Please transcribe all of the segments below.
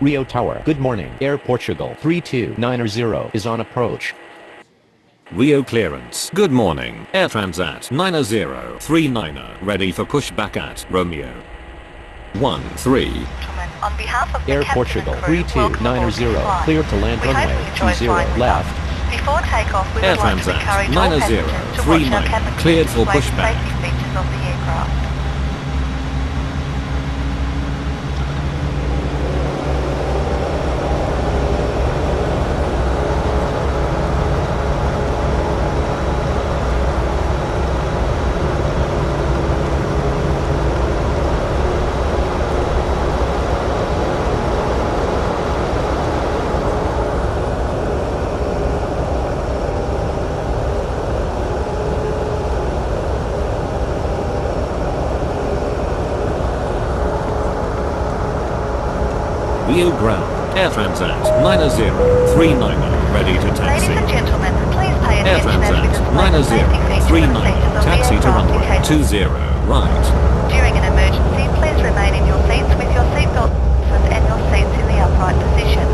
Rio Tower. Good morning. Air Portugal 3290 is on approach. Rio clearance. Good morning. Air Transat 9039 ready for pushback at Romeo 13. On behalf of the Air captain Portugal and crew, 3290 clear to land we hope runway you enjoy 20 flying with left. us. Before takeoff, we Air would like to Transat encourage all passengers to watch our 9039 cabin cleared for display the pushback. safety features of the aircraft. Rio ground. Air Transat 9039 ready to taxi. Ladies and gentlemen, please pay Air attention as we Transat display the safety features and 9039 features of the taxi to aircraft in runway case 20 right. During an emergency, please remain in your seats with your seatbelt fastened and your seats in the upright position.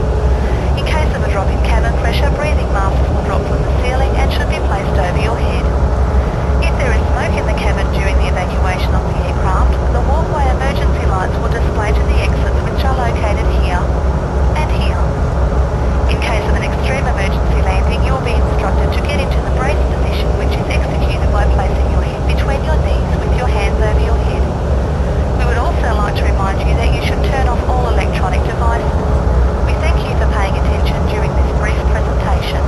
In case of a drop in cabin pressure, breathing masks will drop from the ceiling and should be placed over your head. If there is smoke in the cabin during the evacuation of the aircraft, the walkway emergency lights will display to the exits which are located here and here. In case of an extreme emergency landing, you will be instructed to get into the brace position, which is executed by placing your head between your knees with your hands over your head. We would also like to remind you that you should turn off all electronic devices. We thank you for paying attention during this brief presentation.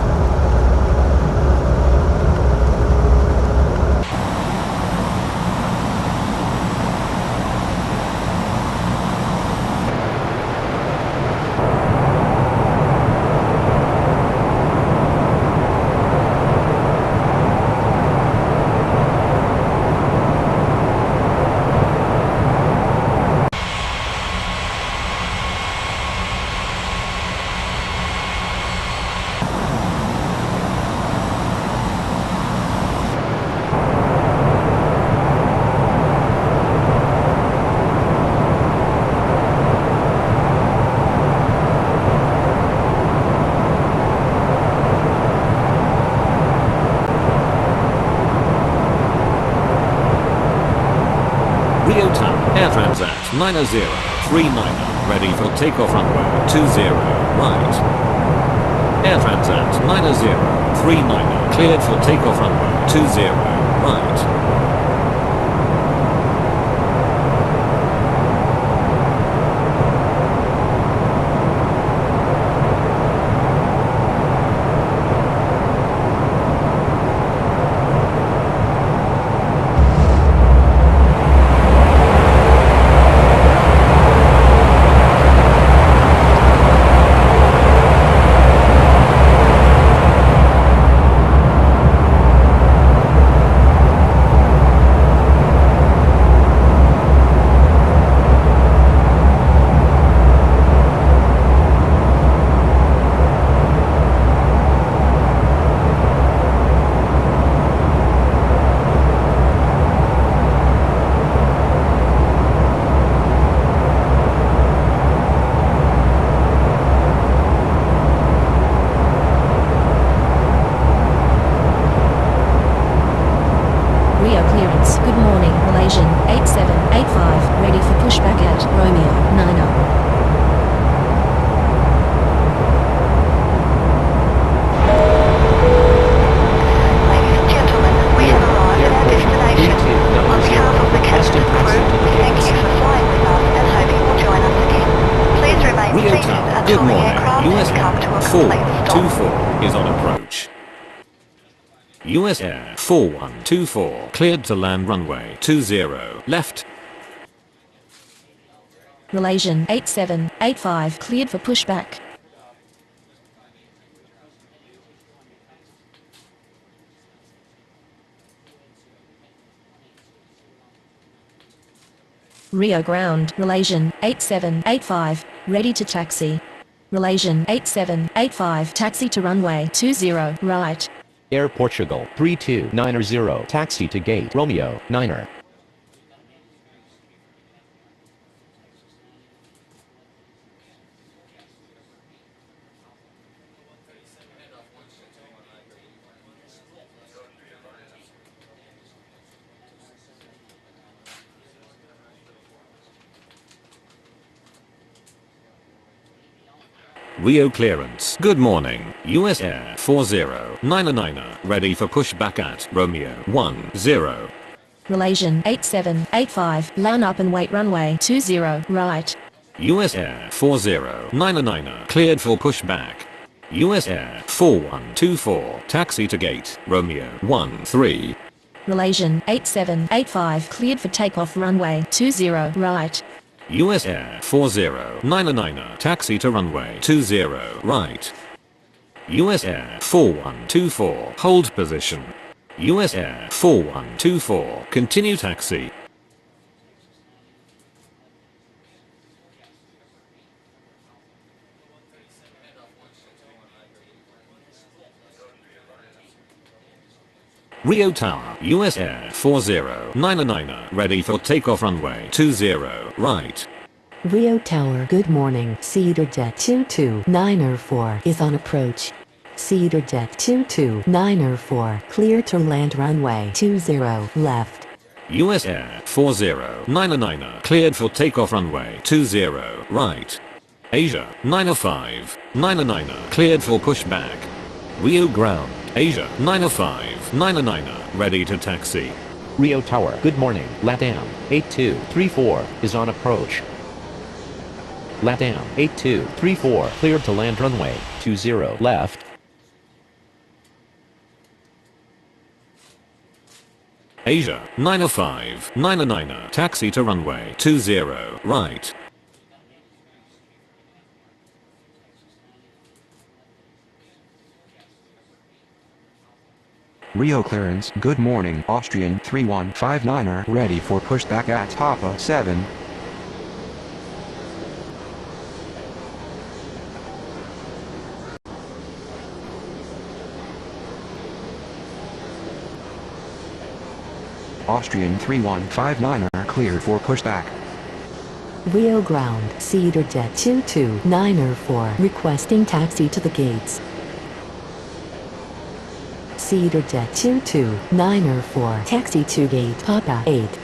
Rio Tower. Air Transat 9039 ready for takeoff runway 20 right. Air Transat 9039 cleared for takeoff runway 20 right. Rio clearance. Good morning. Malaysian 8785 ready for pushback at Romeo 90. Ladies and gentlemen, we have arrived at our destination. On behalf of the captain and crew, we thank you for flying with us and hope you will join us again. Please remain Rio seated Tower. until Good the morning. aircraft US has come to a Air complete stop. 424 is on approach. US Air 4124 cleared to land runway 20 left. Malaysian 8785 cleared for pushback. Rio ground. Malaysian 8785 ready to taxi. Malaysian 8785 taxi to runway 20 right. Air Portugal 3290 taxi to gate Romeo 9er. Rio clearance. Good morning. US Air 4099er. Ready for pushback at Romeo 10. Malaysian 8785, line up and wait runway 20, right. US Air 4099er. Cleared for pushback. US Air 4124. Taxi to gate. Romeo 13. Malaysian 8785, cleared for takeoff runway 20, right. US Air 4099er. Taxi to runway 20, right. US Air 4124. Hold position. US Air 4124. Continue taxi. Rio Tower, US Air 4099er. Ready for takeoff runway 20, right. Rio Tower, good morning. Cedar Jet 22904 is on approach. Cedar Jet 22904, clear to land runway 20 left. US Air 4099er. Cleared for takeoff runway 20, right. Asia 905 99er. Cleared for pushback. Rio Ground, Asia 905 99er. Ready to taxi. Rio Tower, good morning. LATAM 8234 is on approach. LATAM 8234, cleared to land runway 20 left. Asia 905 99er. Taxi to runway 20, right. Rio clearance, good morning. Austrian 3159er, ready for pushback at Papa 7. Austrian 3159er, cleared for pushback. Rio Ground, Cedar Jet 22904, requesting taxi to the gates. Cedar Jet 22904, taxi to gate Papa 8.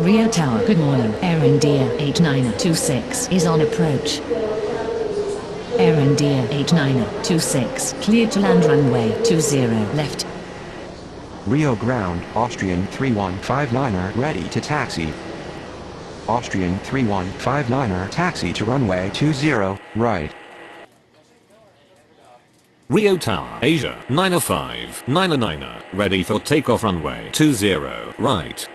Rio Tower, good morning. Air India 8926 is on approach. Air India 8926, cleared to land runway 20 left. Rio Ground, Austrian 3159er, ready to taxi. Austrian 3159er, taxi to runway 20, right. Rio Tower, Asia 905 99er. Ready for takeoff runway 20, right.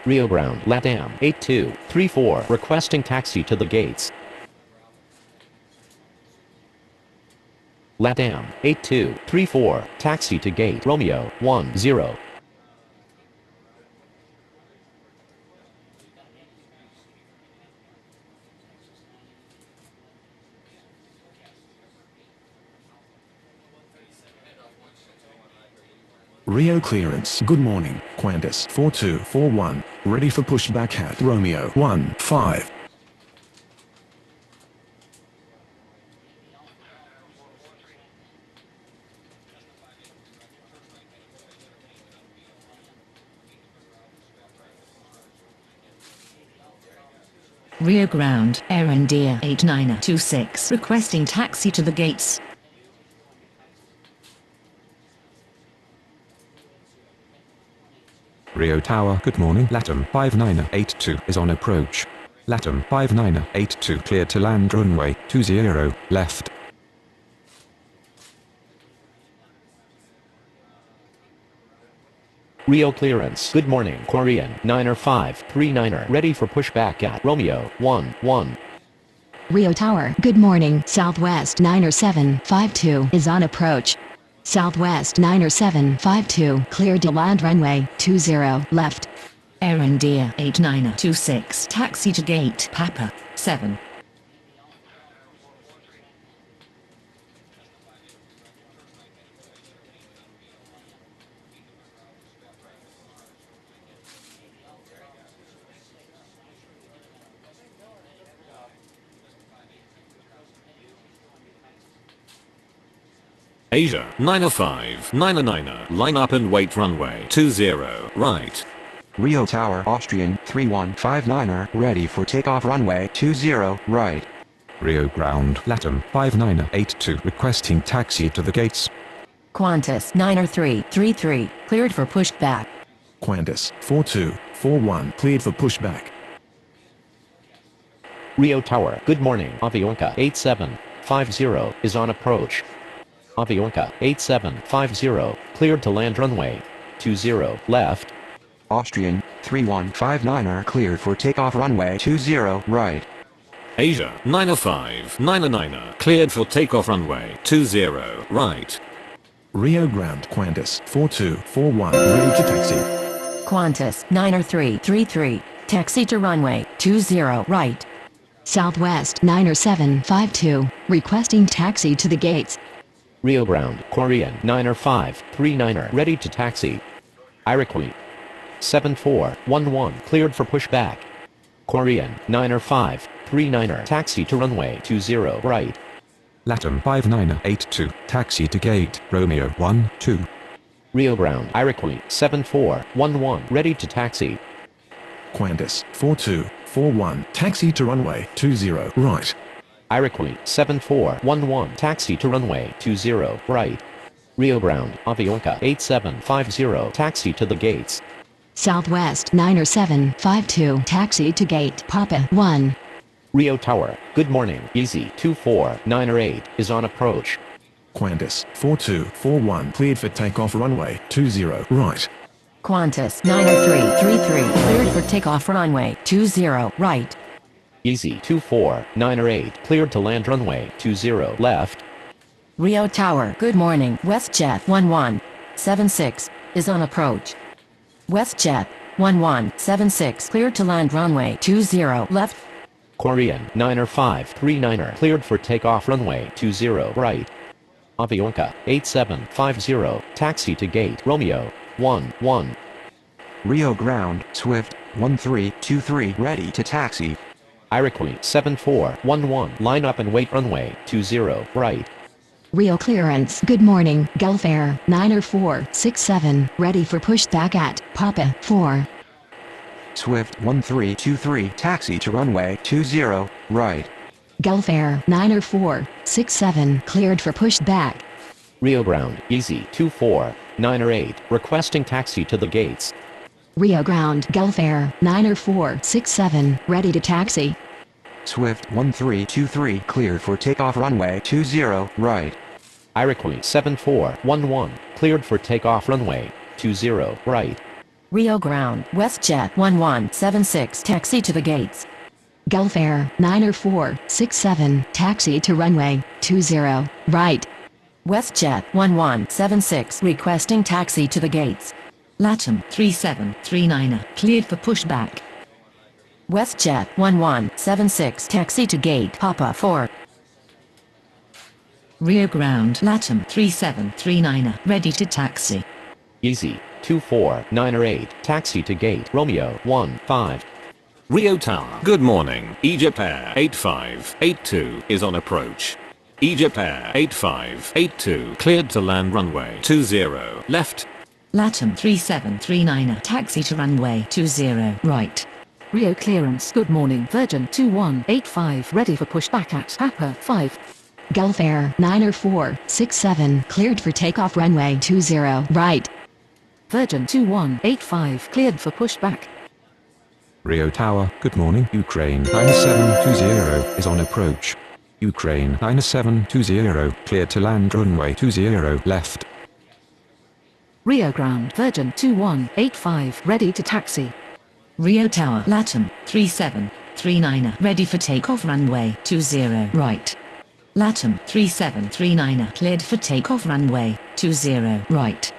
Rio Ground, LATAM 8234, requesting taxi to the gates. LATAM 8234, taxi to gate Romeo 10. Rio clearance, good morning. Qantas 4241, ready for pushback at Romeo 15. Rio Ground, Air India 8926, requesting taxi to the gates. Rio Tower, good morning. LATAM 5982 is on approach. LATAM 5982 cleared to land runway 20 left. Rio clearance, good morning. Korean 9539er, ready for pushback at Romeo 11. Rio Tower, good morning. Southwest 90752 is on approach. Southwest 90752, cleared to land runway 20 left. Air India 8926 taxi to gate Papa 7. Asia 905 909 line up and wait runway 20 right. Rio Tower Austrian 3159er ready for takeoff runway 20 right. Rio Ground Latam 5982 requesting taxi to the gates. Qantas 90333 cleared for pushback. Qantas 4241 cleared for pushback. Rio Tower, good morning. Avianca 8750 is on approach. Avianca 8750 cleared to land runway 20 left. Austrian 3159er cleared for takeoff runway 20 right. Asia 905 909 cleared for takeoff runway 20 right. Rio Ground Qantas 4241 ready to taxi. Qantas 90333 taxi to runway 20 right. Southwest 90752 requesting taxi to the gates. Rio Ground Korean 90539 ready to taxi. Iroquois 7411 cleared for pushback. Korean 90539 taxi to runway 20 right. Latam 5982 taxi to gate Romeo 12. Rio Ground Iroquois 7411 ready to taxi. Qantas 4241 taxi to runway 20 right. Iroquois 7411 taxi to runway 20 right. Rio Ground Avianca 8750 taxi to the gates. Southwest 90752 taxi to gate Papa 1. Rio Tower, good morning. Easy 24908 is on approach. Qantas 4241 cleared for takeoff runway 20 right. Qantas 90333 cleared for takeoff runway 20 right. Easy 24908 cleared to land runway 20 left. Rio Tower, good morning. WestJet 1176 is on approach. WestJet 1176 cleared to land runway 20 left. Korean 90539 cleared for takeoff runway 20 right. Avianca 8750 taxi to gate Romeo 11. Rio Ground Swift 1323 ready to taxi. Iroquois 7411 line up and wait runway 20 right. Rio Clearance, good morning. Gulf Air 90467 ready for pushback at Papa 4. Swift 1323 taxi to runway 20 right. Gulf Air 90467 cleared for pushback. Rio Ground Easy 24908 requesting taxi to the gates. Rio Ground Gulf Air 90467 ready to taxi. Swift 1323 cleared for takeoff runway 20 right. Iroquois 7411 cleared for takeoff runway 20 right. Rio Ground WestJet 1176 taxi to the gates. Gulf Air 90467 taxi to runway 20 right. WestJet 1176 requesting taxi to the gates. Latam 3739 cleared for pushback. WestJet 1176 taxi to gate Papa 4. Rio Ground Latam 3739 ready to taxi. Easy 24908 taxi to gate Romeo 15. Rio Tower, good morning. Egypt Air 8582 is on approach. Egypt Air 8582 cleared to land runway 20 left. Latam 3739 taxi to runway 20 right. Rio Clearance, good morning. Virgin 2185 ready for pushback at Papa 5. Gulf Air 90467 cleared for takeoff runway 20 right. Virgin 2185 cleared for pushback. Rio Tower, good morning. Ukraine 9720 is on approach. Ukraine 9720 cleared to land runway 20 left. Rio Ground Virgin 2185 ready to taxi. Rio Tower Latam 3739 ready for takeoff runway 20 right. Latam 3739 cleared for takeoff runway 20 right.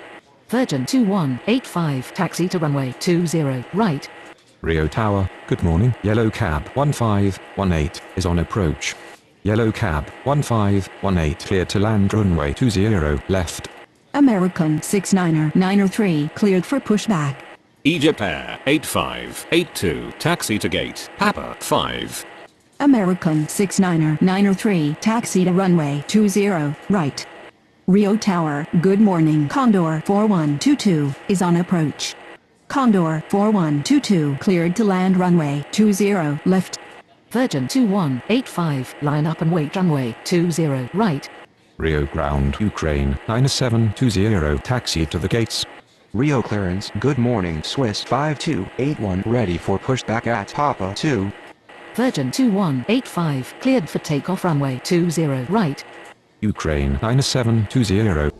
Virgin 2185, taxi to runway 20, right. Rio Tower, good morning. Yellow Cab 1518 is on approach. Yellow Cab 1518 clear to land runway 20 left. American 69er 903 cleared for pushback. Egypt Air 8582, taxi to gate, Papa 5. American 69er 903 taxi to runway 20, right. Rio Tower, good morning. Condor 4122 is on approach. Condor 4122 cleared to land runway 20 left. Virgin 2185, line up and wait runway 20, right. Rio Ground, Ukraine 9720 taxi to the gates. Rio clearance, good morning. Swiss 5281 ready for pushback at Papa 2. Virgin 2185, cleared for takeoff runway 20, right. Ukraine 9720.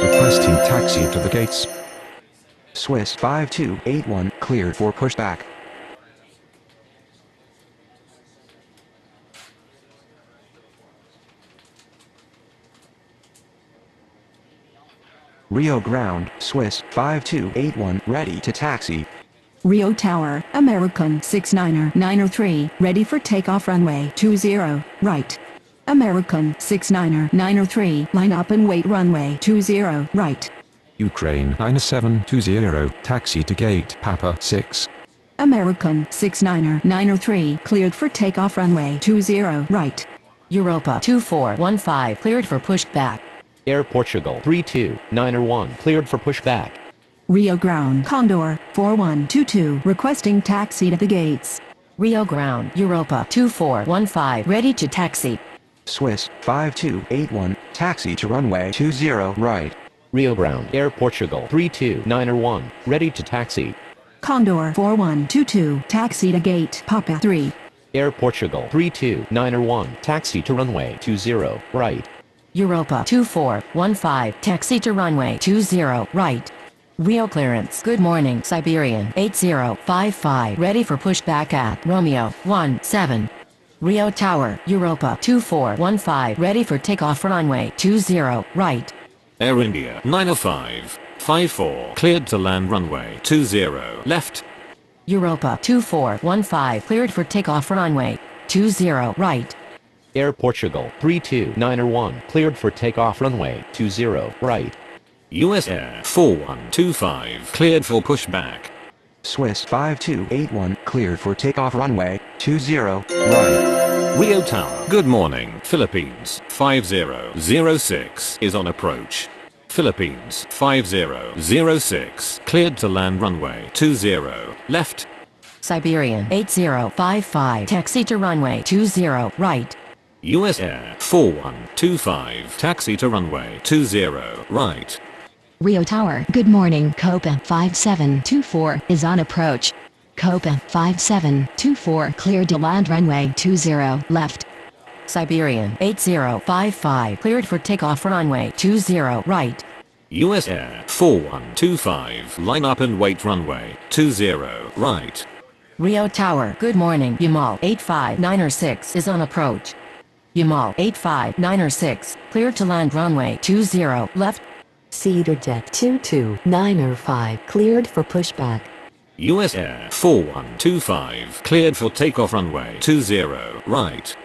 Requesting taxi to the gates. Swiss 5281 cleared for pushback. Rio Ground, Swiss 5281 ready to taxi. Rio Tower, American 69er 903 ready for takeoff runway 20, right. American 69er 903 line up and wait runway 20, right. Ukraine 9720 taxi to gate Papa 6. American 69er 903 cleared for takeoff runway 20, right. Europa 2415, cleared for pushback. Air Portugal 32901, cleared for pushback. Rio Ground, Condor 4122 requesting taxi to the gates. Rio Ground, Europa 2415, ready to taxi. Swiss 5281 taxi to runway 20 right. Rio Ground, Air Portugal 32901, ready to taxi. Condor 4122 taxi to gate Papa 3. Air Portugal 32901, taxi to runway 20, right. Europa 2415, taxi to runway 20, right. Rio clearance, good morning. Siberian 8055, ready for pushback at Romeo 17. Rio Tower, Europa 2415, ready for takeoff runway 20, right. Air India 90554, cleared to land runway 20 left. Europa 2415, cleared for takeoff runway 20, right. Air Portugal 32901, cleared for takeoff runway 20, right. US Air 4125, cleared for pushback. Swiss 5281 cleared for takeoff runway 20 right. Rio Tower, good morning. Philippines 5006 is on approach. Philippines 5006, cleared to land runway 20 left. Siberian 8055, taxi to runway 20, right. US Air 4125, taxi to runway 20 right. Rio Tower, good morning. Copa 5724 is on approach. Copa 5724 cleared to land runway 20 left. Siberian 8055, cleared for takeoff runway 20, right. US Air 4125, line up and wait runway 20 right. Rio Tower, good morning. Yamal 85906 is on approach. Yamal 85906, cleared to land runway 20, left. Cedar Jet 22905 cleared for pushback. US Air 4125, cleared for takeoff runway 20 right.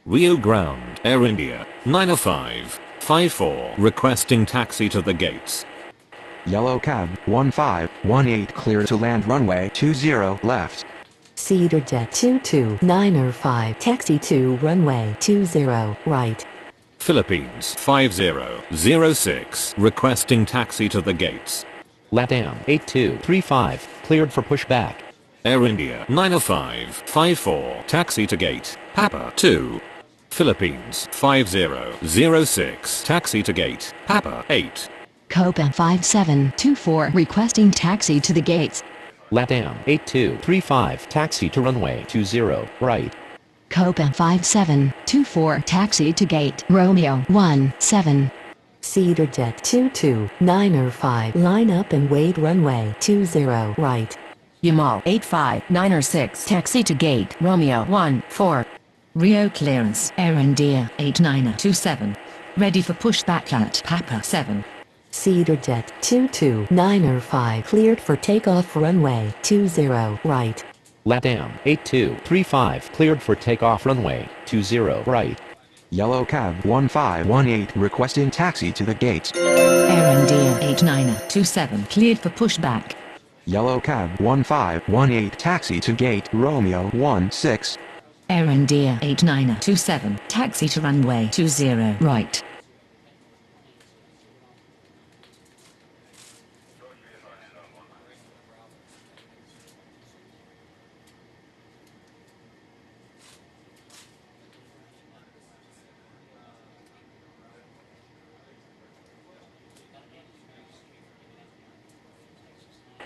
Rio Ground, Air India 90554, requesting taxi to the gates. Yellow Cab 1518 clear to land runway 20 left. Cedar Jet 22905 taxi to runway 20 right. Philippines 5006, requesting taxi to the gates. LATAM 8235, cleared for pushback. Air India 90554, taxi to gate, Papa 2. Philippines 5006, taxi to gate, Papa 8. Copa 5724 requesting taxi to the gates. LATAM 8235, taxi to runway 20, right. Copa 5724 taxi to gate Romeo 17. Cedar Jet 22905 line up and wait runway 20 right. Yamal 85906 taxi to gate Romeo 14. Rio clearance Air 8927. Ready for pushback at Papa 7. Cedar Jet 22905 cleared for takeoff runway 20 right. LATAM 8235 cleared for takeoff runway 20 right. Yellow Cab 1518 requesting taxi to the gates. Air 8927 cleared for pushback. Yellow Cab 1518 taxi to gate Romeo 16. Air 8927 taxi to runway 20 right.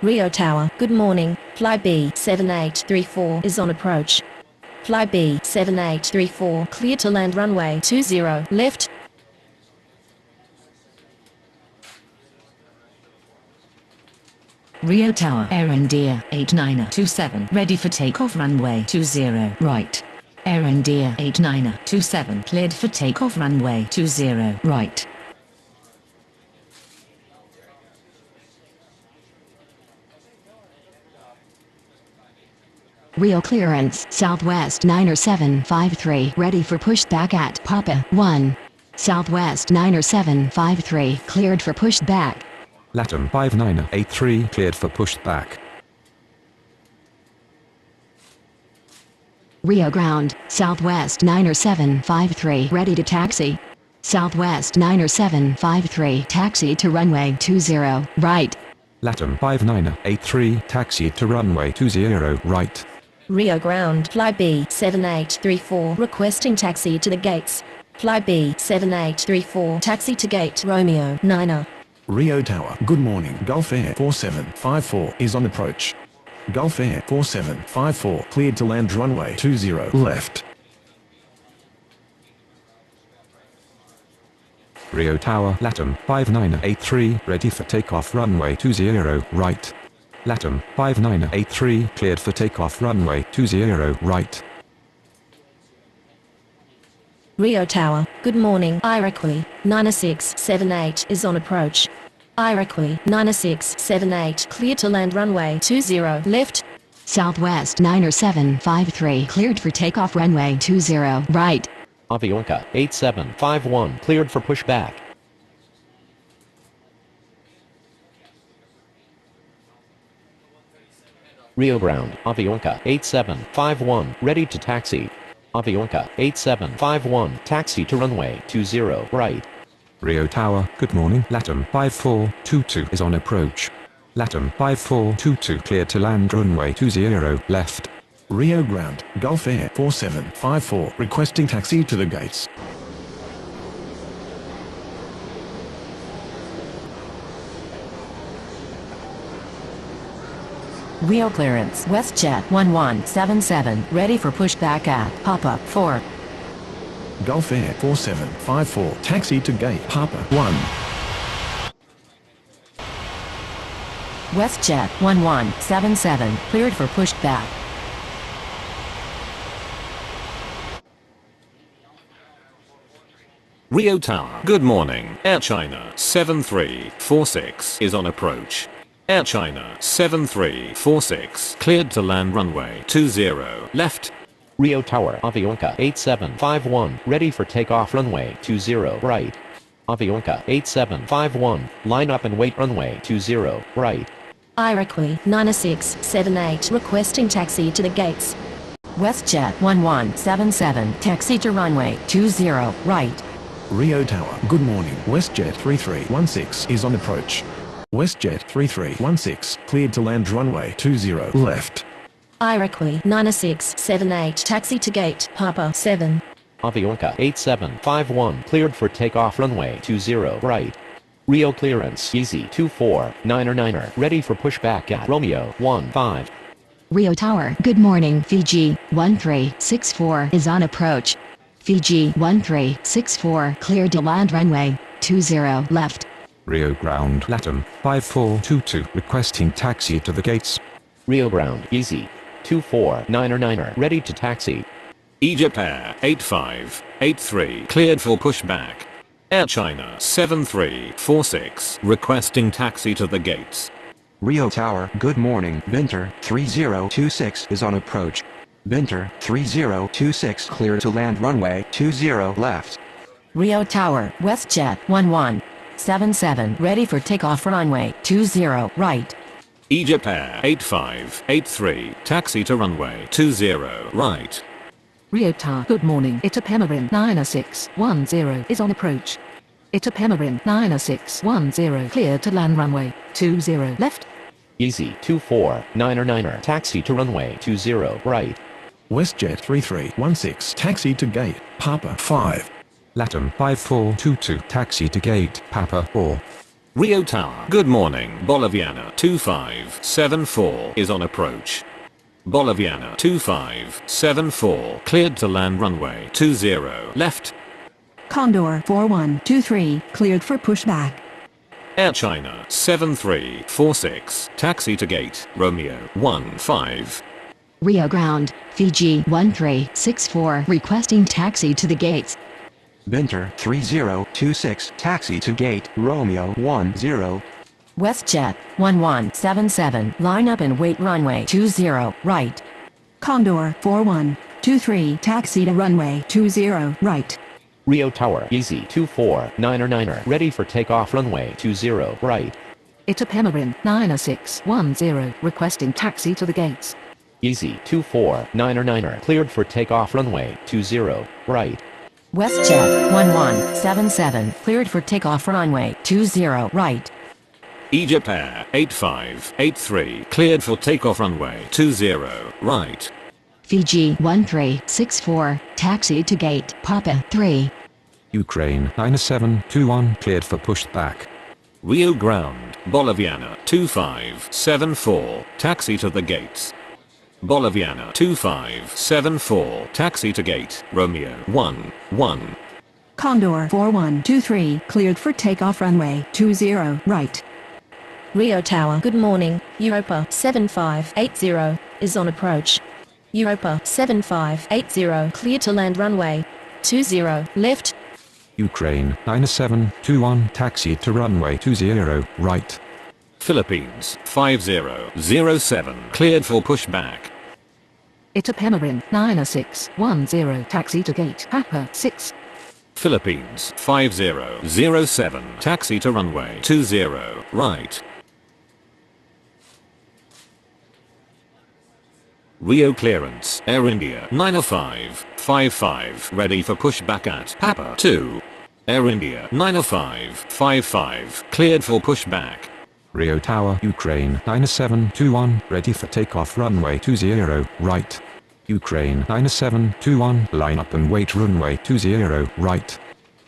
Rio Tower, good morning. Fly B7834 is on approach. Fly B7834 clear to land runway 20 left. Rio Tower Air 8927 ready for takeoff runway 20 right. Air 8927 cleared for takeoff runway 20 right. Rio clearance, Southwest 90753, ready for pushback at Papa 1. Southwest 90753, cleared for pushback. LATAM 5983 cleared for pushback. Rio ground, Southwest 90753, ready to taxi. Southwest 90753, taxi to runway 20, right. LATAM 5983 taxi to runway 20 right. Rio ground, fly B7834 requesting taxi to the gates. Fly B7834 taxi to gate Romeo 9. Rio Tower, good morning. Gulf Air 4754 is on approach. Gulf Air 4754 cleared to land runway 20 left. Rio Tower, LATAM 5983 ready for takeoff runway 20 right. LATAM 5983 cleared for takeoff runway 20 right. Rio Tower, good morning. Iroquois 9678 is on approach. Iroquois 9678 clear to land runway 20 left. Southwest 90753 cleared for takeoff runway 20 right. Avianca 8751 cleared for pushback. Rio ground, Avianca 8751 ready to taxi. Avianca 8751 taxi to runway 20 right. Rio Tower, good morning. LATAM 5422 is on approach. LATAM 5422 cleared to land runway 20 left. Rio ground, Gulf Air 4754 requesting taxi to the gates. Rio clearance WestJet 1177 ready for pushback at Papa 4. Gulf Air 4754 taxi to gate Papa 1. WestJet 1177 cleared for pushback. Rio Tower, good morning. Air China 7346 is on approach. Air China 7346 cleared to land runway 20 left. Rio Tower, Avianca 8751 ready for takeoff runway 20 right. Avianca 8751 line up and wait runway 20 right. Iroquois 9678 requesting taxi to the gates. WestJet 1177 taxi to runway 20 right. Rio Tower, good morning. WestJet 3316 is on approach. WestJet 3316 cleared to land runway 20 left. Iroquois 9678 taxi to gate Papa 7. Avianca 8751 cleared for takeoff runway 20 right. Rio clearance Yeezy 2499 ready for pushback at Romeo 15. Rio Tower, good morning. Fiji 1364 is on approach. Fiji 1364 cleared to land runway 20 left. Rio ground, LATAM 5422 requesting taxi to the gates. Rio Ground, Easy. 249er, ready to taxi. Egypt Air 8583 cleared for pushback. Air China 7346 requesting taxi to the gates. Rio Tower, good morning. Binter 3026 is on approach. Binter 3026 clear to land runway 20 left. Rio Tower, WestJet 1177, ready for takeoff runway 20 right. Egypt Air 8583 taxi to runway 20 right. Rio Tower, good morning. Itapemirin 9610 is on approach. Itapemirin 9610 clear to land runway 20 left. Easy 249er, taxi to runway 20 right. WestJet 3316, taxi to gate, Papa 5. Latam 5422, taxi to gate, Papa 4. Rio Tower, good morning. Boliviana 2574 is on approach. Boliviana 2574 cleared to land runway 20 left. Condor 4123 cleared for pushback. Air China 7346 taxi to gate Romeo 15. Rio Ground, Fiji 1364 requesting taxi to the gates. Binter 3026 taxi to gate Romeo 10. WestJet 1177, line up and wait runway 20 right. Condor 4123 taxi to runway 20 right. Rio Tower, Easy 249er, ready for takeoff runway 20 right. Itapemirin 9610 requesting taxi to the gates. Easy 249er, cleared for takeoff runway 20 right. WestJet 1177, cleared for takeoff runway 20 right. Egypt Air 8583 cleared for takeoff runway 20 right. Fiji 1364 taxi to gate Papa 3. Ukraine 9721 cleared for pushback. Rio Ground, Boliviana 2574 taxi to the gates. Boliviana 2574 taxi to gate Romeo 11. Condor 4123 cleared for takeoff runway 20 right. Rio Tower, good morning. Europa 7580 is on approach. Europa 7580 clear to land runway 20 left. Ukraine 9721 taxi to runway 20 right. Philippines 5007 cleared for pushback. Itapemirin 9610 taxi to gate Papa 6. Philippines 5007 taxi to runway 20 right. Rio clearance, Air India 90555 ready for pushback at Papa 2. Air India 90555 cleared for pushback. Rio Tower, Ukraine 9721 ready for takeoff runway 20 right. Ukraine 9721 line up and wait runway 20 right.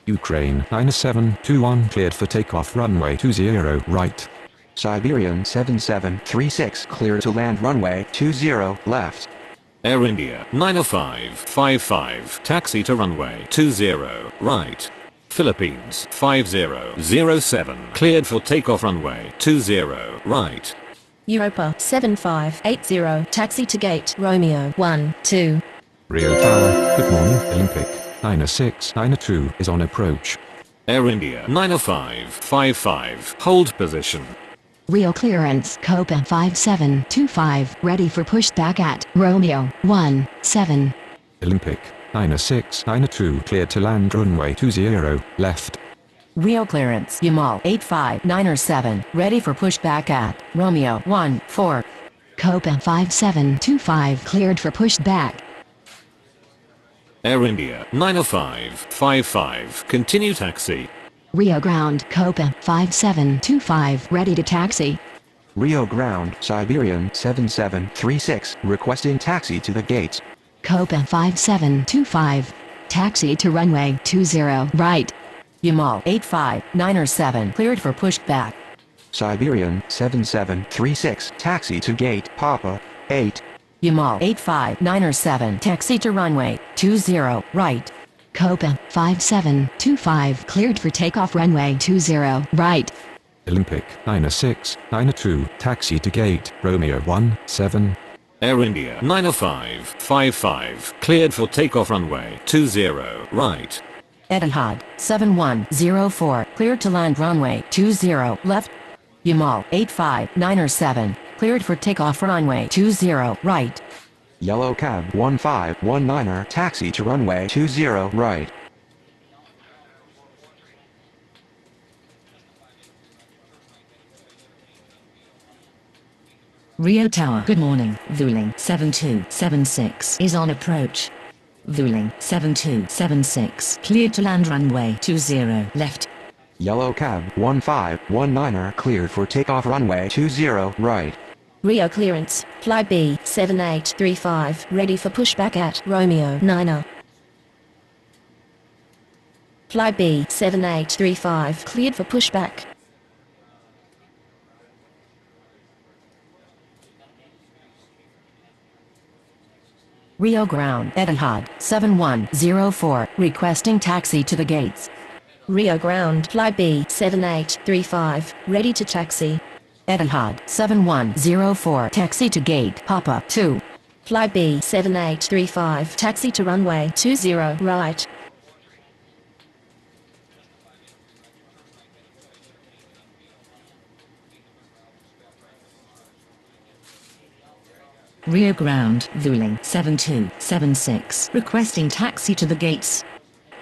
Ukraine 9721 cleared for takeoff runway 20 right. Siberian 7736 clear to land runway 20 left. Air India 90555 taxi to runway 20 right. Philippines 5007 cleared for takeoff runway 20 right. Europa 7580 taxi to gate Romeo 12. Rio Tower, good morning. Olympic 90692 is on approach. Air India 90555 hold position. Rio clearance Copa 5725 ready for pushback at Romeo 17. Olympic 90692 cleared to land runway 20 left. Rio clearance Yamal 85907, ready for pushback at Romeo 14. Copa 5725 cleared for pushback. Air India 90555 continue taxi. Rio ground Copa 5725 ready to taxi. Rio ground Siberian 7736 requesting taxi to the gates. Copa 5725 taxi to runway 20 right. Yamal 85907 cleared for pushback. Siberian 7736 taxi to gate Papa 8. Yamal 85907 taxi to runway 20 right. Copa 5725 cleared for takeoff runway 20 right. Olympic 90692, taxi to gate, Romeo 17. Air India 90555, cleared for takeoff runway 20, right. Etihad 7104, cleared to land runway 20 left. Yamal 85907, cleared for takeoff runway 20 right. Yellow Cab 1519er, taxi to runway 20 right. Rio Tower. Good morning. Vueling 7276 is on approach. Vueling 7276, cleared to land runway 20 left. Yellow Cab 1519er, cleared for takeoff runway 20 right. Rio clearance, fly B7835, ready for pushback at Romeo 9er. Fly B7835, cleared for pushback. Rio Ground, Etihad 7104, requesting taxi to the gates. Rio ground, fly B7835, ready to taxi. Etihad 7104, taxi to gate, Papa 2. Fly B7835, taxi to runway 20 right. Rio ground, Vueling 7276, requesting taxi to the gates.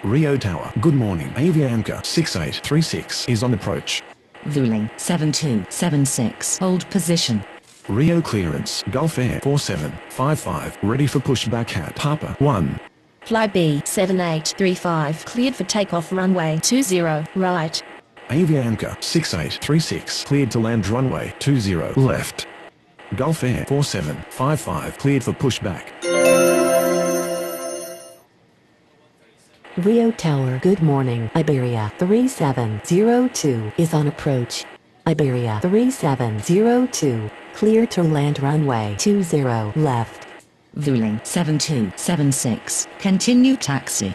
Rio Tower. Good morning. Avianca 6836 is on approach. Vueling 7276, hold position. Rio clearance. Gulf Air 4755, ready for pushback at Papa 1. Fly B7835, cleared for takeoff runway 20 right. Avianca 6836, cleared to land runway 20 left. Gulf Air 4755, cleared for pushback. Rio Tower. Good morning. Iberia 3702 is on approach. Iberia 3702, clear to land runway 20 left. Vueling 7276, continue taxi.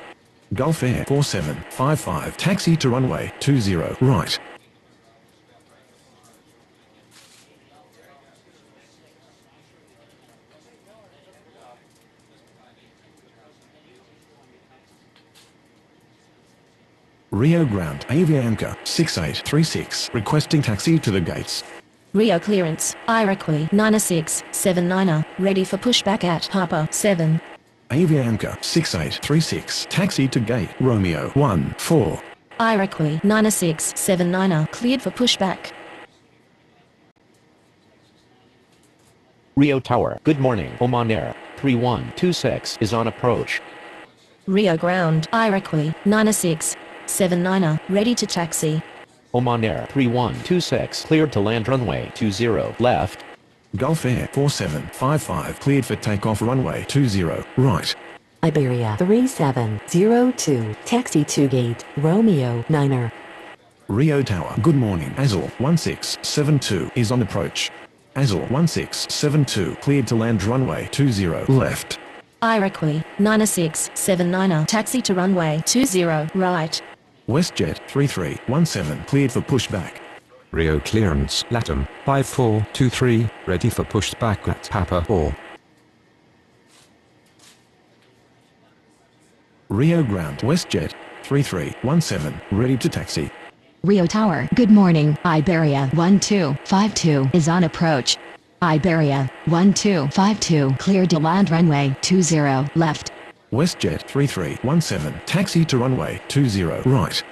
Gulf Air 4755, taxi to runway 20 right. Rio Ground, Avianca 6836, requesting taxi to the gates. Rio clearance, Iroquois 9679er, ready for pushback at Papa 7. Avianca 6836, taxi to gate, Romeo 14. Iroquois 9679er, cleared for pushback. Rio Tower. Good morning. Oman Air 3126 is on approach. Rio ground, Iroquois 9679er, ready to taxi. Oman Air 3126, cleared to land runway 20 left. Gulf Air 4755, cleared for takeoff runway 20 right. Iberia 3702, taxi to gate, Romeo 9er. Rio Tower. Good morning. Azul 1672 is on approach. Azul 1672, cleared to land runway 20 left. Iroquois 9679er, taxi to runway 20 right. WestJet 3317, cleared for pushback. Rio clearance, Latam 5423, ready for pushback at Papa 4. Rio Ground, WestJet 3317, ready to taxi. Rio Tower. Good morning. Iberia 1252 is on approach. Iberia 1252, cleared to land runway 20 left. WestJet 3317, taxi to runway 20 right.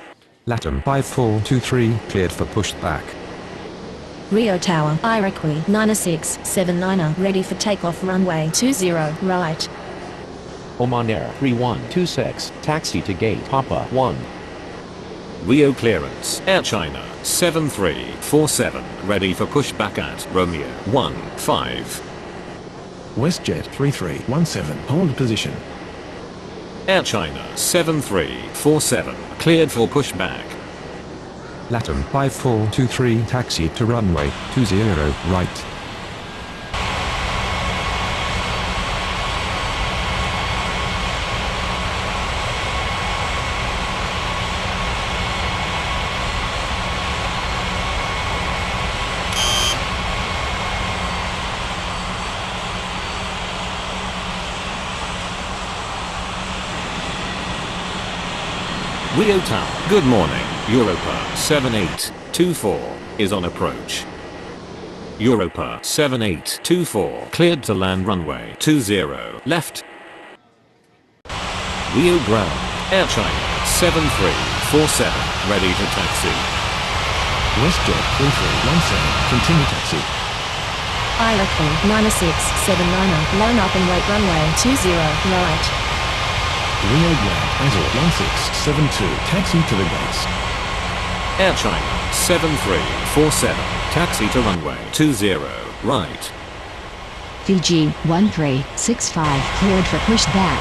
Latam 5423, cleared for pushback. Rio Tower, Iroquois 9679er, ready for takeoff runway 20 right. Oman Air 3126, taxi to gate, Papa 1. Rio clearance, Air China 7347, ready for pushback at Romeo 15. WestJet 3317, hold position. Air China 7347, cleared for pushback. Latam 5423, taxi to runway 20 right. Rio Tower. Good morning. Europa 7824 is on approach. Europa 7824 cleared to land runway 20 left. Rio ground. Air China 7347 ready to taxi. WestJet 3317, continue taxi. Irequois 9679 line up and wait runway 20 right. Rio ground, Azure 1672, taxi to the gates. Air China 7347 taxi to runway 20 right. Fiji 1365 cleared for pushback.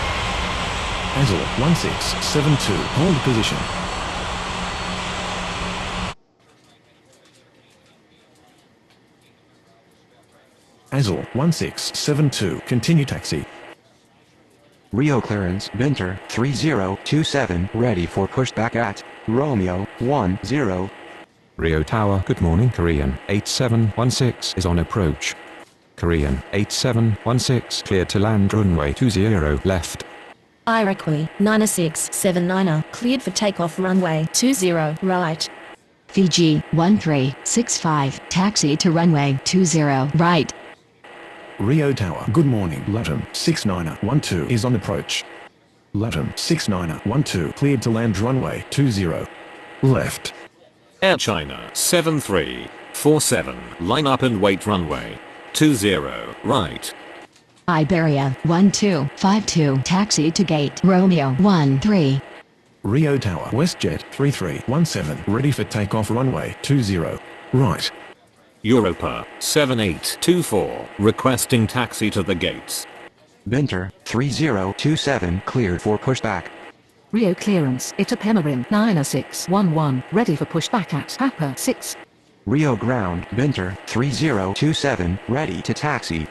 Azure 1672, hold position. Azure 1672, continue taxi. Rio clearance, Winter 3027, ready for pushback at Romeo 10. Rio Tower, good morning. Korean 8716 is on approach. Korean 8716 cleared to land runway 20 left. Iroquois 9679 cleared for takeoff runway 20 right. Fiji 1365 taxi to runway 20 right. Rio Tower, good morning. LATAM 6912 is on approach. LATAM 6912 cleared to land runway 20 left. Air China 7347 line up and wait runway 20 right. Iberia 1252 taxi to gate Romeo 13. Rio Tower, WestJet 3317 ready for takeoff runway 20 right. Europa 7824 requesting taxi to the gates. Winter 3027 cleared for pushback. Rio clearance, Itapemirim 9611, ready for pushback at Papa 6. Rio ground, Winter 3027 ready to taxi.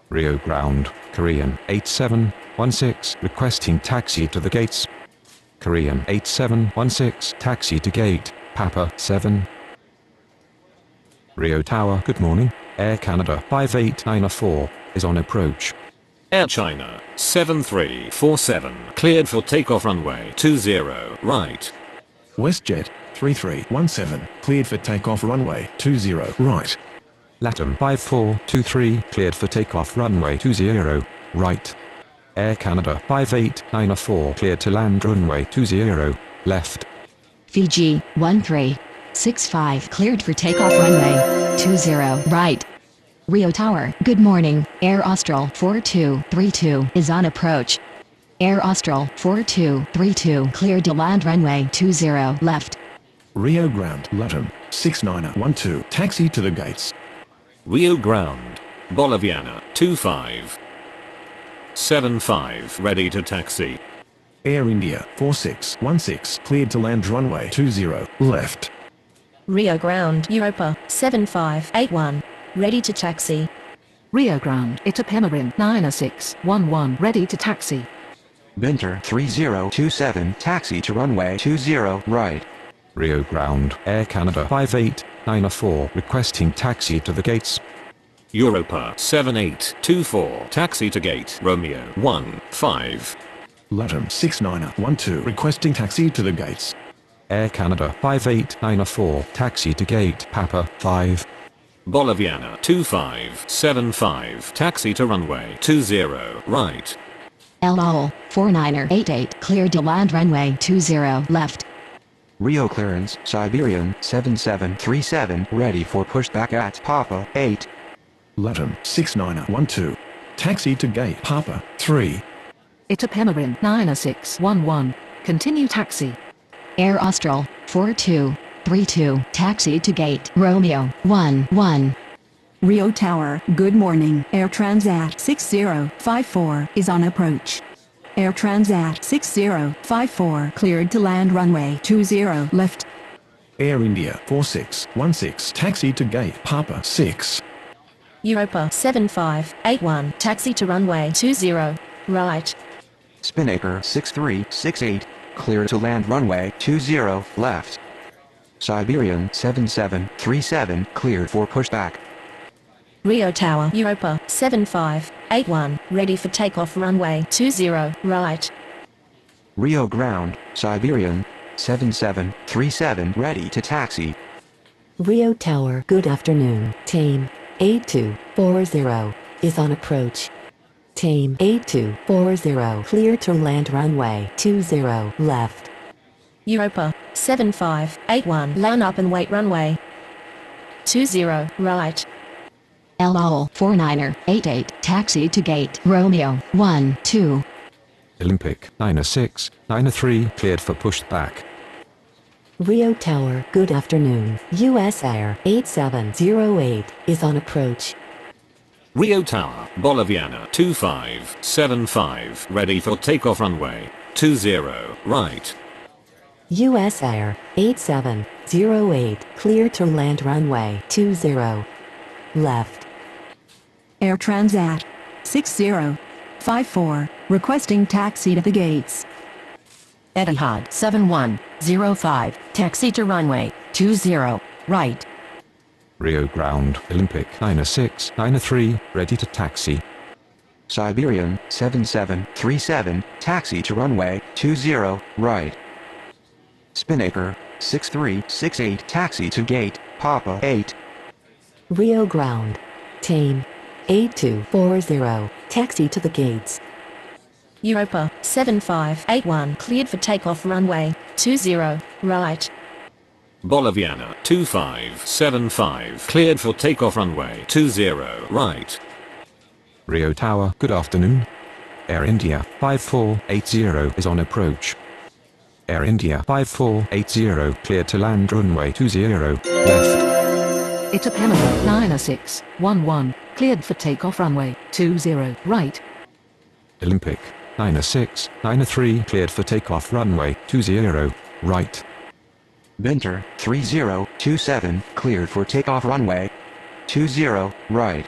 Rio ground, Korean 8716 requesting taxi to the gates. Korean 8716 taxi to gate, Papa 7. Rio Tower, good morning. Air Canada 5894 is on approach. Air China 7347 cleared for takeoff runway 20 right. WestJet 3317 cleared for takeoff runway 20 right. LATAM 5423 cleared for takeoff runway 20 right. Air Canada 5894 cleared to land runway 20 left. Fiji 1365 cleared for takeoff runway 20 right. Rio Tower, good morning. Air Austral 4232 is on approach. Air Austral 4232 cleared to land runway 20 left. Rio ground, LATAM 6912 taxi to the gates. Rio ground, Boliviana 2575 ready to taxi. Air India 4616 cleared to land runway 20 left. Rio ground Europa 7581 ready to taxi. Rio ground, Itapemirim 9611, ready to taxi. Winter 3027 taxi to runway 20 right. Rio ground, Air Canada 5894 requesting taxi to the gates. Europa 7824 taxi to gate Romeo 15. LATAM 6912 requesting taxi to the gates. Air Canada 5894 taxi to gate Papa 5. Boliviana 2575 taxi to runway 20 right. El Al 4988 cleared to land runway 20 left. Rio clearance, Siberian 7737 ready for pushback at Papa 8. LATAM 6912 taxi to gate Papa 3. Itapemirim 9611, continue taxi. Air Austral 4232 taxi to gate Romeo 11. Rio Tower, good morning. Air Transat 6054 is on approach. Air Transat 6054 cleared to land runway 20 left. Air India 4616 taxi to gate Papa 6. Europa 7581 taxi to runway 20 right. Spinnaker 6368 clear to land runway 20 left. Siberian 7737 cleared for pushback. Rio Tower Europa 7581 ready for takeoff runway 20 right. Rio ground, Siberian 7737 ready to taxi. Rio Tower, good afternoon. Tame 8240 is on approach. Tame 8240 clear to land runway 20 left. Europa 7581 line up and wait runway 20 right. LOL 49er88 taxi to gate Romeo 12. Olympic 96, 93 cleared for pushback. Rio Tower, good afternoon. US Air 8708 is on approach. Rio Tower, Boliviana 2575 ready for takeoff runway 20 right. US Air 8708 clear to land runway 20 left. Air Transat 6054 requesting taxi to the gates. Etihad 7105, taxi to runway 20 right. Rio Ground, Olympic 96, 93 ready to taxi. Siberian 7737 taxi to runway 20 right. Spinnaker 6368 taxi to gate Papa 8. Rio Ground. Tame 8240 taxi to the gates. Europa 7581 cleared for takeoff runway 20 right. Boliviana 2575 cleared for takeoff runway 20 right. Rio Tower, good afternoon. Air India 5480 is on approach. Air India 5480 cleared to land runway 20 left. Itapema 9611 cleared for takeoff runway 20 right. Olympic 9693 cleared for takeoff runway 20 right. Binter 3027 cleared for takeoff runway 20 right.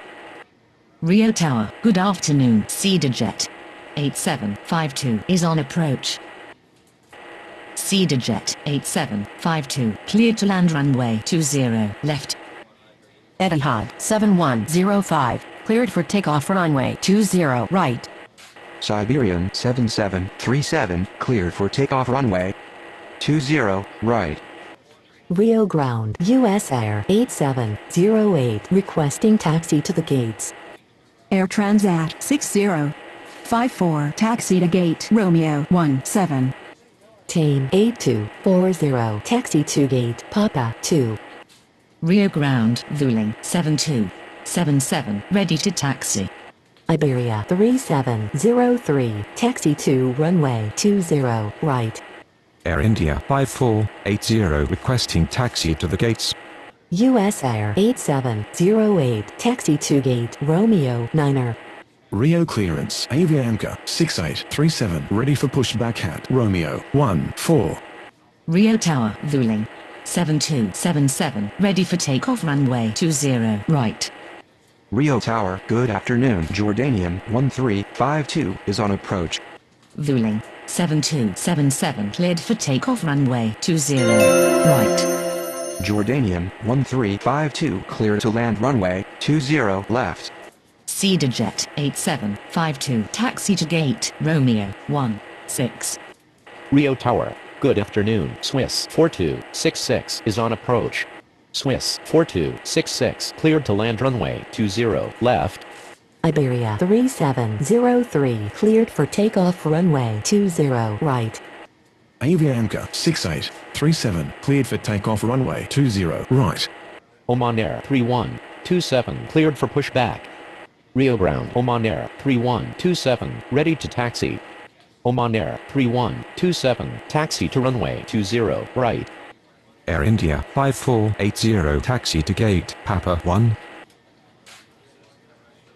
Rio Tower, good afternoon. CedarJet 8752 is on approach. CedarJet 8752 cleared to land runway 20 left. Etihad 7105, cleared for takeoff runway 20 right. Siberian 7737 cleared for takeoff runway 20 right. Rio Ground. US Air 8708 requesting taxi to the gates. Air Transat 6054 taxi to gate Romeo 17. Tame 8240 taxi to gate Papa 2. Rio Ground, Vueling 7277 ready to taxi. Iberia 3703 taxi to runway 20 right. Air India 5480 requesting taxi to the gates. US Air 8708 taxi to gate Romeo 9er. Rio clearance, Avianca 6837 ready for pushback at Romeo 14. Rio Tower, Vueling 7277 ready for takeoff runway 20 right. Rio Tower, good afternoon. Jordanian 1352 is on approach. Vueling 7277 cleared for takeoff runway 20 right. Jordanian 1352 clear to land runway 20 left. CedarJet 8752 taxi to gate Romeo 16. Rio Tower, good afternoon. Swiss 4266 is on approach. Swiss 4266 cleared to land runway 20 left. Iberia 3703 cleared for takeoff runway 20 right. Avianca 6837 cleared for takeoff runway 20 right. Oman Air 3127 cleared for pushback. Rio Ground Oman Air 3127 ready to taxi. Oman Air 3127 taxi to runway 20 right. Air India 5480 taxi to gate Papa 1.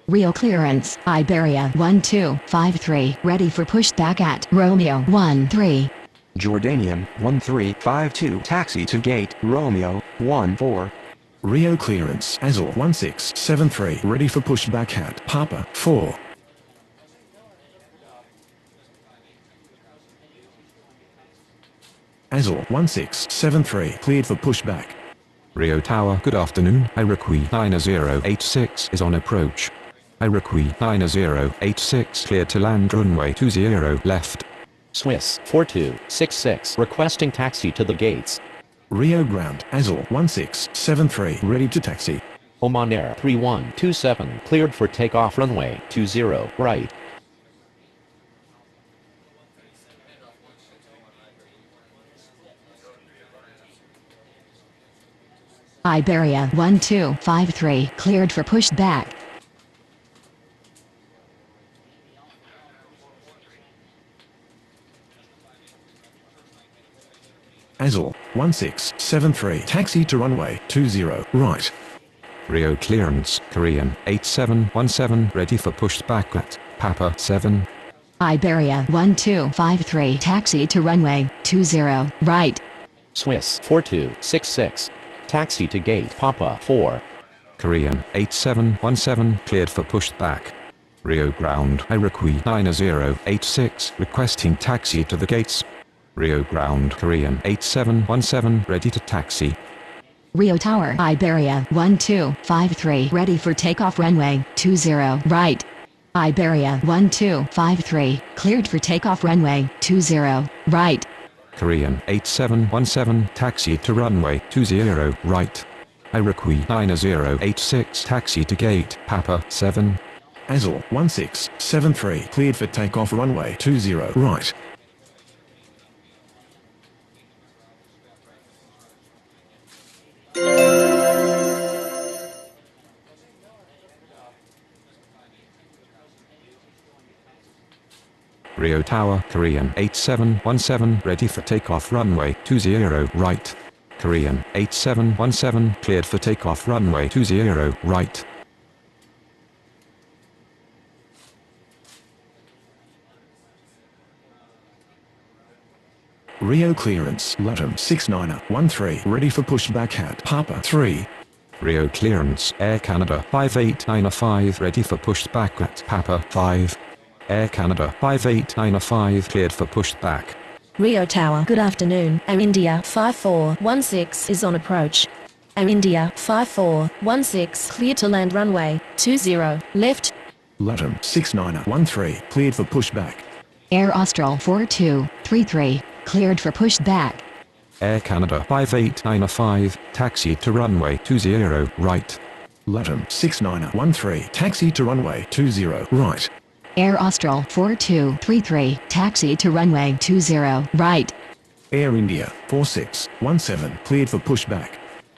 Rio clearance, Iberia 1253 ready for pushback at Romeo 13. Jordanian 1352 taxi to gate Romeo 14. Rio clearance, Azul 1673 ready for pushback at Papa 4. Azul 1673 cleared for pushback. Rio Tower, good afternoon. Iroquois 9086 is on approach. Iroquois 9086 cleared to land runway 20 left. Swiss 4266 requesting taxi to the gates. Rio Grande, Azul 1673, ready to taxi. Oman Air 3127 cleared for takeoff runway 20 right. Iberia 1253 cleared for pushback. Azul 1673, taxi to runway 20 right. Rio clearance, Korean 8717, ready for pushback at Papa 7. Iberia 1253 taxi to runway 20 right. Swiss 4266 taxi to gate Papa 4. Korean 8717, cleared for pushback. Rio ground, Iroquois 9086, requesting taxi to the gates. Rio ground, Korean 8717, ready to taxi. Rio Tower, Iberia 1253 ready for takeoff runway 20 right. Iberia 1253 cleared for takeoff runway 20 right. Korean 8717, taxi to runway 20 right. Iroquois 9086, taxi to gate Papa 7. Azul 1673, cleared for takeoff runway 20 right. Rio Tower, Korean 8717, ready for takeoff runway 20 right. Korean 8717, cleared for takeoff runway 20 right. Rio clearance, Latam 6913, ready for pushback at Papa 3. Rio clearance, Air Canada 5895, ready for pushback at Papa 5. Air Canada 5895, cleared for pushback. Rio Tower, good afternoon. Air India 5416 is on approach. Air India 5416 clear to land runway 20 left. Latam 6913, cleared for pushback. Air Austral 4233 cleared for pushback. Air Canada 5895, taxi to runway 20 right. Latam 6913, taxi to runway 20 right. Air Austral 4233 taxi to runway 20 right. Air India 4617, cleared for pushback.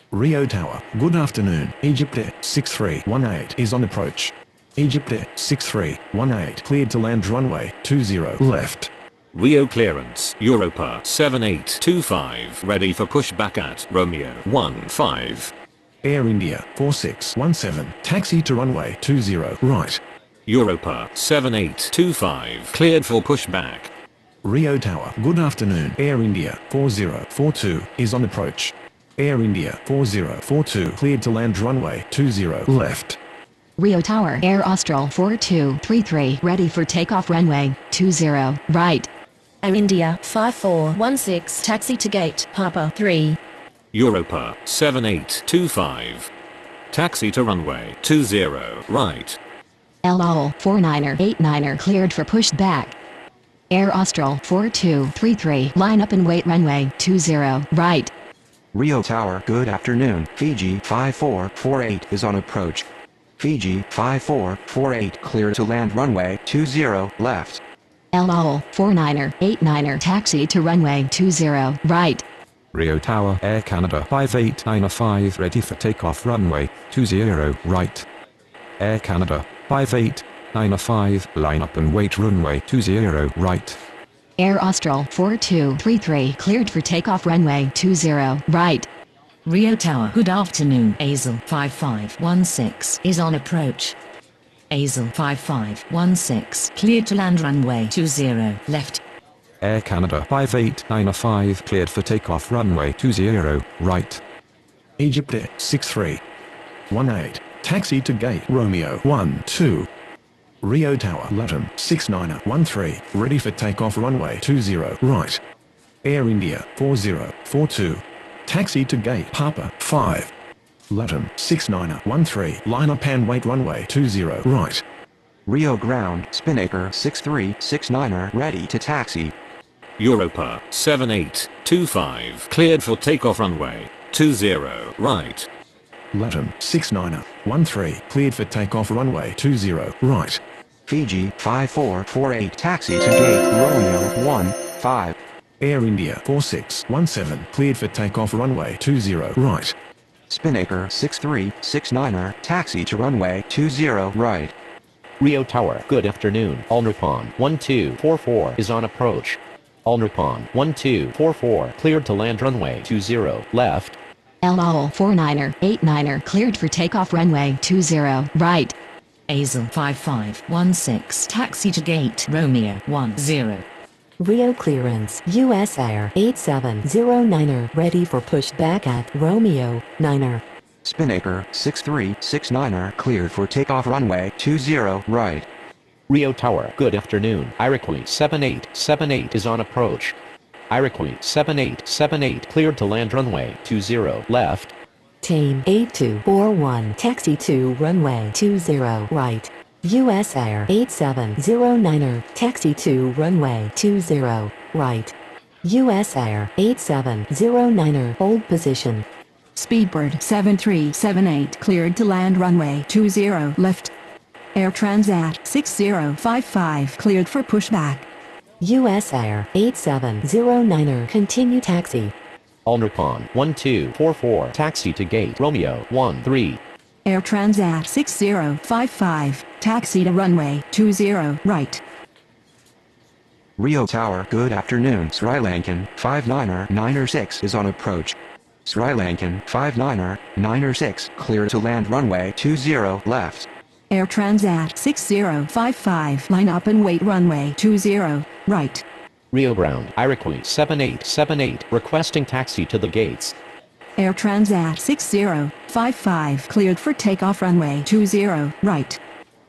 Rio Tower, good afternoon. Egypt Air 6318 is on approach. Egypt Air 6318, cleared to land runway 20 left. Rio clearance, Europa 7825, ready for pushback at Romeo 15. Air India 4617, taxi to runway 20 right. Europa 7825, cleared for pushback. Rio Tower, good afternoon. Air India 4042 is on approach. Air India 4042, cleared to land runway 20 left. Rio Tower, Air Austral 4233 ready for takeoff runway 20 right. Air India 5416 taxi to gate Papa 3. Europa 7825, taxi to runway 20 right. El Al 4989 cleared for pushback. Air Austral 4233 line up and wait runway 20 right. Rio Tower, good afternoon. Fiji 5448 is on approach. Fiji 5448, clear to land runway 20 left. El Al 4989 taxi to runway 20 right. Rio Tower, Air Canada 5895, ready for takeoff runway 20 right. Air Canada 5895, line up and wait runway 20 right. Air Austral 4233 cleared for takeoff runway 20 right. Rio Tower, good afternoon. Azul 5516 is on approach. Azul 5516, cleared to land runway 20 left. Air Canada 5895, cleared for takeoff runway 20 right. Egypt Air 6318, taxi to gate Romeo 12. Rio Tower, Latam 6913, ready for takeoff runway 20 right. Air India 4042, taxi to gate Papa 5. Latam 6913, line up and wait runway 20 right. Rio ground, Spinnaker 6369er, ready to taxi. Europa 7825 cleared for takeoff runway 20 right. Latin 6913 cleared for takeoff runway 20 right. Fiji 5448 taxi to gate Romeo 15. Air India 4617 cleared for takeoff runway 20 right. Spinnaker 6369er taxi to runway 20 right. Rio Tower, good afternoon. All Nippon 1244 is on approach. All Nippon 1244 cleared to land runway 20 left. El Owl 49er 89er cleared for takeoff runway 20 right. Azel 5516 taxi to gate Romeo 10. Rio clearance US Air 8709er ready for pushback at Romeo 9er. Spinnaker 6369er cleared for takeoff runway 20 right. Rio Tower, good afternoon. Iroquois 7878 is on approach. Iroquois 7878 cleared to land runway 20 left. Tame 8241 taxi to runway 20 right. US Air 8709er taxi to runway 20 right. US Air 8709er hold position. Speedbird 7378 cleared to land runway 20 left. Air Transat 6055 cleared for pushback. US Air 8709er continue taxi. All Nippon 1244 taxi to gate Romeo 13. Air Transat 6055 taxi to runway 20 right. Rio Tower, good afternoon. Sri Lankan 59er 96 is on approach. Sri Lankan 59er 96 clear to land runway 20 left. Air Transat 6055 line up and wait runway 20 right. Rio Ground, Iroquois 7878 requesting taxi to the gates. Air Transat 6055 cleared for takeoff runway 20 right.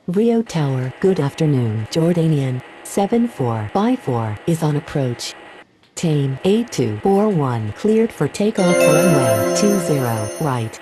Rio Tower, good afternoon. Jordanian 7454 is on approach. Tame 8241 cleared for takeoff runway 20 right.